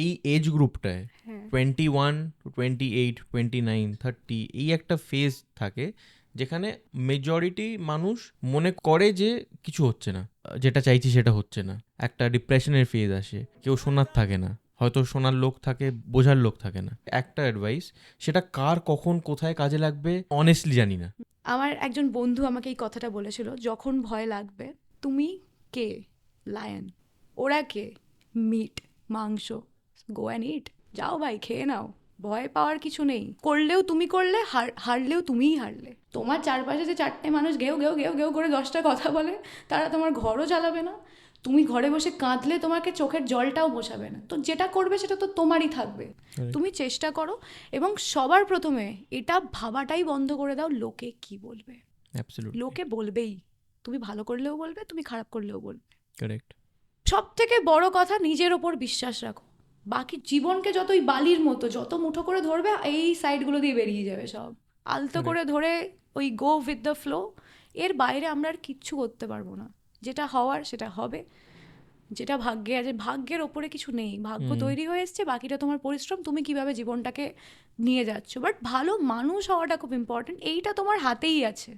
এই এজ গ্রুপটায় হ্যাঁ 21, 28, 29, 30 এই একটা ফেজ থাকে যেখানে মেজরিটি মানুষ মনে করে যে কিছু হচ্ছে না, যেটা চাইছি সেটা হচ্ছে না, একটা ডিপ্রেশনের ফেজ আসে, কেউ শোনার থাকে না, হয়তো শোনার লোক থাকে, বোঝার লোক থাকে না। একটা অ্যাডভাইস, সেটা কার কখন কোথায় কাজে লাগবে অনেস্টলি জানি না। আমার একজন বন্ধু আমাকে এই কথাটা বলেছিল, যখন ভয় লাগবে তুমি কে, লায়ন, ওরা কে, মিট, মাংস, গো অ্যান্ড ইট, যাও ভাই খেয়ে নাও, ভয় পাওয়ার কিছু নেই, করলেও তুমি করলে, হারলেও তুমিই হারলে। তোমার চারপাশে যে চারটে মানুষ ঘেউ ঘেউ ঘেউ ঘেউ করে 10টা কথা বলে, তারা তোমার ঘরও চালাবে না, তুমি ঘরে বসে কাঁদলে তোমাকে চোখের জলটাও বসাবে না, তো যেটা করবে সেটা তো তোমারই থাকবে। তুমি চেষ্টা করো, এবং সবার প্রথমে এটা ভাবাটাই বন্ধ করে দাও লোকে কি বলবে। অ্যাবসলিউটলি লোকে বলবেই, তুমি ভালো করলেও বলবে, তুমি খারাপ করলেও বলবে। কারেক্ট। সব থেকে বড় কথা, নিজের ওপর বিশ্বাস রাখো। বাকি জীবনকে যতই বালির মতো যত মুঠো করে ধরবে, এই সাইডগুলো দিয়ে বেরিয়ে যাবে সব, আলতো করে ধরে ওই গো উইথ দ্য ফ্লো। এর বাইরে আমরা আর কিচ্ছু করতে পারবো না। যেটা হওয়ার সেটা হবে, যেটা ভাগ্যে আছে, ভাগ্যের ওপরে কিছু নেই, ভাগ্য তৈরি হয়ে এসছে, বাকিটা তোমার পরিশ্রম, তুমি কিভাবে জীবনটাকে নিয়ে যাচ্ছ। বাট ভালো মানুষ হওয়াটা খুব ইম্পর্টেন্ট, এইটা তোমার হাতেই আছে।